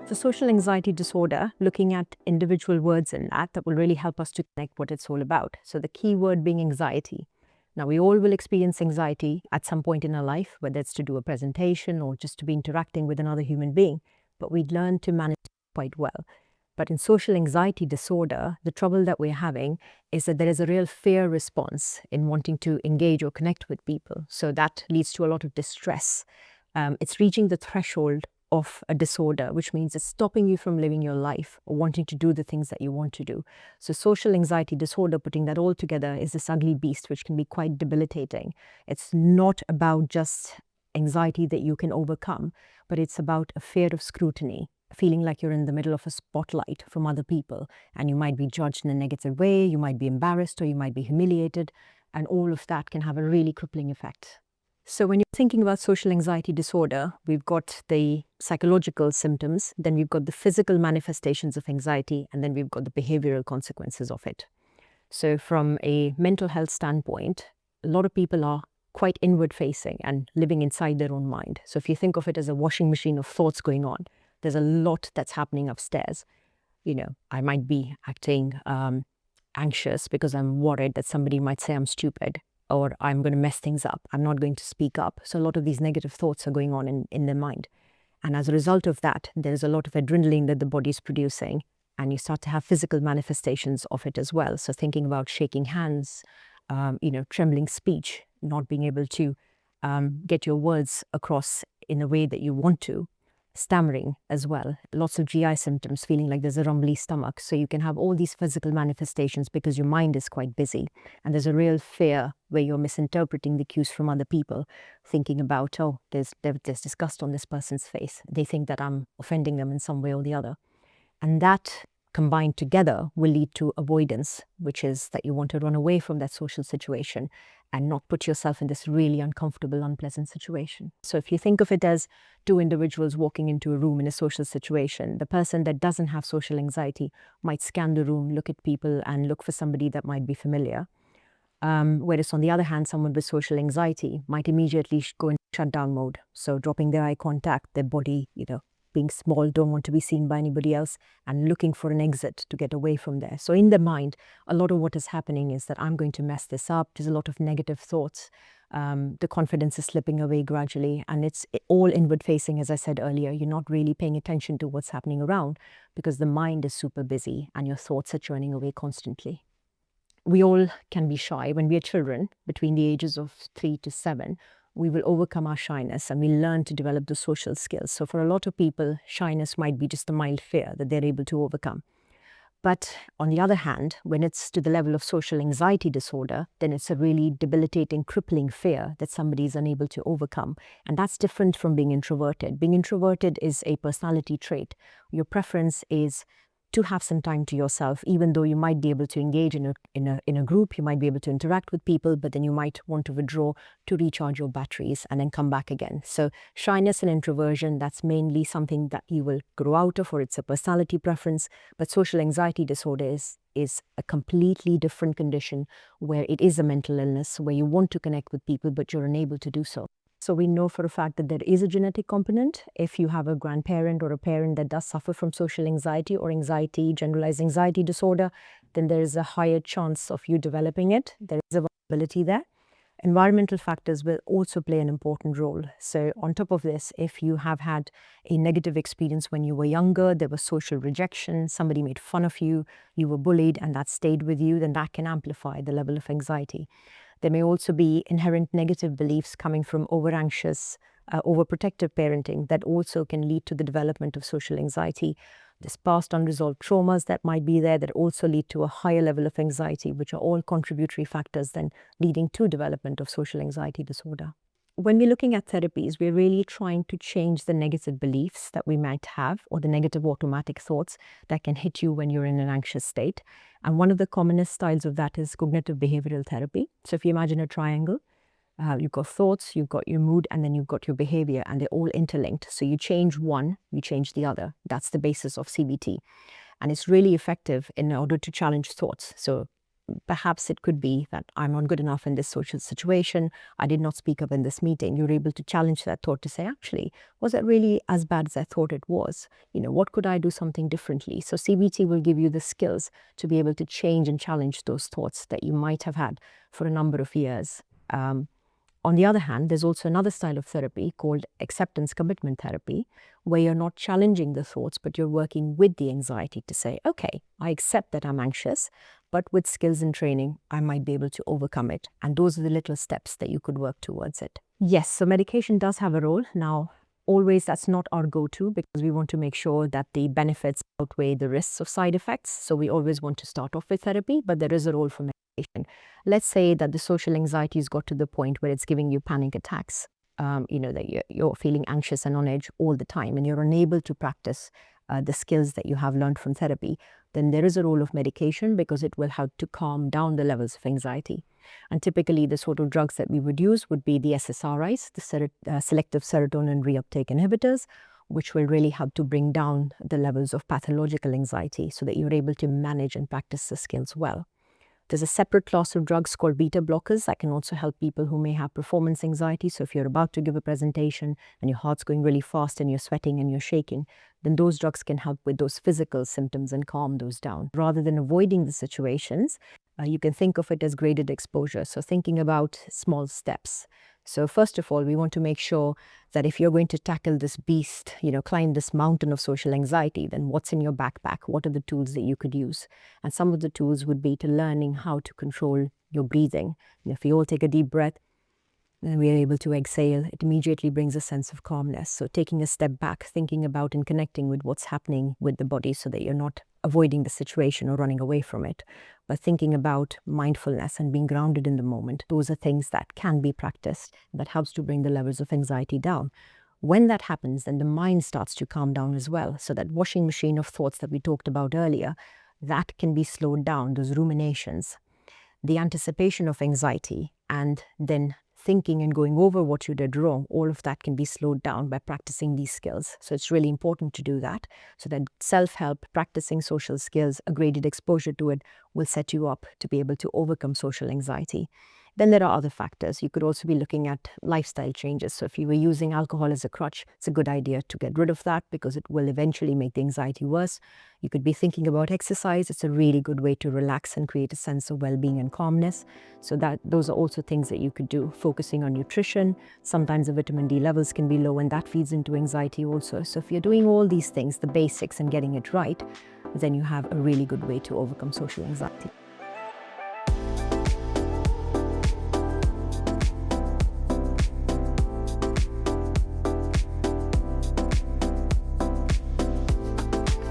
So social anxiety disorder, looking at individual words in that will really help us to connect what it's all about. So the key word being anxiety. Now, we all will experience anxiety at some point in our life, whether it's to do a presentation or just to be interacting with another human being, but we learn to manage it quite well. But in social anxiety disorder, the trouble that we're having is that there is a real fear response in wanting to engage or connect with people. So that leads to a lot of distress. It's reaching the threshold of a disorder, which means it's stopping you from living your life or wanting to do the things that you want to do. So social anxiety disorder, putting that all together, is this ugly beast which can be quite debilitating. It's not about just anxiety that you can overcome, but it's about a fear of scrutiny, feeling like you're in the middle of a spotlight from other people and you might be judged in a negative way, you might be embarrassed or you might be humiliated, and all of that can have a really crippling effect. So when you're thinking about social anxiety disorder, we've got the psychological symptoms, then we've got the physical manifestations of anxiety, and then we've got the behavioral consequences of it. So from a mental health standpoint, a lot of people are quite inward facing and living inside their own mind. So if you think of it as a washing machine of thoughts going on, there's a lot that's happening upstairs. I might be acting anxious because I'm worried that somebody might say I'm stupid, or I'm going to mess things up, I'm not going to speak up. So a lot of these negative thoughts are going on in their mind. And as a result of that, there's a lot of adrenaline that the body's producing, and you start to have physical manifestations of it as well. So thinking about shaking hands, trembling speech, not being able to get your words across in a way that you want to, stammering as well, lots of GI symptoms, feeling like there's a rumbly stomach. So you can have all these physical manifestations because your mind is quite busy, and there's a real fear where you're misinterpreting the cues from other people, thinking about, oh, there's disgust on this person's face. They think that I'm offending them in some way or the other. And that combined together will lead to avoidance, which is that you want to run away from that social situation and not put yourself in this really uncomfortable, unpleasant situation. So if you think of it as two individuals walking into a room in a social situation, the person that doesn't have social anxiety might scan the room, look at people, and look for somebody that might be familiar. Whereas on the other hand, someone with social anxiety might immediately go into shutdown mode. So dropping their eye contact, their body, being small, don't want to be seen by anybody else, and looking for an exit to get away from there. So in the mind, a lot of what is happening is that I'm going to mess this up. There's a lot of negative thoughts. The confidence is slipping away gradually, and it's all inward facing. As I said earlier, you're not really paying attention to what's happening around because the mind is super busy and your thoughts are churning away constantly. We all can be shy when we are children, between the ages of 3 to 7. We will overcome our shyness and we learn to develop the social skills. So for a lot of people, shyness might be just a mild fear that they're able to overcome. But on the other hand, when it's to the level of social anxiety disorder, then it's a really debilitating, crippling fear that somebody is unable to overcome. And that's different from being introverted. Being introverted is a personality trait. Your preference is to have some time to yourself, even though you might be able to engage in a group, you might be able to interact with people, but then you might want to withdraw to recharge your batteries and then come back again. So shyness and introversion, that's mainly something that you will grow out of, or it's a personality preference. But social anxiety disorder is a completely different condition where it is a mental illness, where you want to connect with people, but you're unable to do so. So we know for a fact that there is a genetic component. If you have a grandparent or a parent that does suffer from social anxiety or generalized anxiety disorder, then there is a higher chance of you developing it. There is a vulnerability there. Environmental factors will also play an important role. So on top of this, if you have had a negative experience when you were younger, there was social rejection, somebody made fun of you, you were bullied, and that stayed with you, then that can amplify the level of anxiety. There may also be inherent negative beliefs coming from over-anxious, overprotective parenting that also can lead to the development of social anxiety. There's past unresolved traumas that might be there that also lead to a higher level of anxiety, which are all contributory factors then leading to development of social anxiety disorder. When we're looking at therapies, we're really trying to change the negative beliefs that we might have, or the negative automatic thoughts that can hit you when you're in an anxious state. And one of the commonest styles of that is cognitive behavioral therapy. So if you imagine a triangle, you've got thoughts, you've got your mood, and then you've got your behavior, and they're all interlinked. So you change one, you change the other. That's the basis of CBT. And it's really effective in order to challenge thoughts. So perhaps it could be that I'm not good enough in this social situation. I did not speak up in this meeting. You're able to challenge that thought to say, actually, was it really as bad as I thought it was? What could I do something differently? So CBT will give you the skills to be able to change and challenge those thoughts that you might have had for a number of years. On the other hand, there's also another style of therapy called acceptance commitment therapy, where you're not challenging the thoughts, but you're working with the anxiety to say, okay, I accept that I'm anxious, but with skills and training, I might be able to overcome it. And those are the little steps that you could work towards it. Yes, so medication does have a role. Now, always that's not our go-to because we want to make sure that the benefits outweigh the risks of side effects. So we always want to start off with therapy, but there is a role for medication. Let's say that the social anxiety has got to the point where it's giving you panic attacks, that you're feeling anxious and on edge all the time and you're unable to practice the skills that you have learned from therapy, then there is a role of medication because it will help to calm down the levels of anxiety. And typically the sort of drugs that we would use would be the SSRIs, the selective serotonin reuptake inhibitors, which will really help to bring down the levels of pathological anxiety so that you're able to manage and practice the skills well. There's a separate class of drugs called beta blockers that can also help people who may have performance anxiety. So if you're about to give a presentation and your heart's going really fast and you're sweating and you're shaking, then those drugs can help with those physical symptoms and calm those down. Rather than avoiding the situations, you can think of it as graded exposure. So thinking about small steps. So first of all, we want to make sure that if you're going to tackle this beast, climb this mountain of social anxiety, then what's in your backpack? What are the tools that you could use? And some of the tools would be to learning how to control your breathing. If you all take a deep breath, then we are able to exhale. It immediately brings a sense of calmness. So taking a step back, thinking about and connecting with what's happening with the body so that you're not avoiding the situation or running away from it, but thinking about mindfulness and being grounded in the moment. Those are things that can be practiced that helps to bring the levels of anxiety down. When that happens, then the mind starts to calm down as well. So that washing machine of thoughts that we talked about earlier, that can be slowed down, those ruminations, the anticipation of anxiety, and then thinking and going over what you did wrong, all of that can be slowed down by practicing these skills. So it's really important to do that so that self-help, practicing social skills, a graded exposure to it will set you up to be able to overcome social anxiety. Then there are other factors. You could also be looking at lifestyle changes. So if you were using alcohol as a crutch, it's a good idea to get rid of that because it will eventually make the anxiety worse. You could be thinking about exercise. It's a really good way to relax and create a sense of well-being and calmness. So those are also things that you could do. Focusing on nutrition. Sometimes the vitamin D levels can be low and that feeds into anxiety also. So if you're doing all these things, the basics and getting it right, then you have a really good way to overcome social anxiety.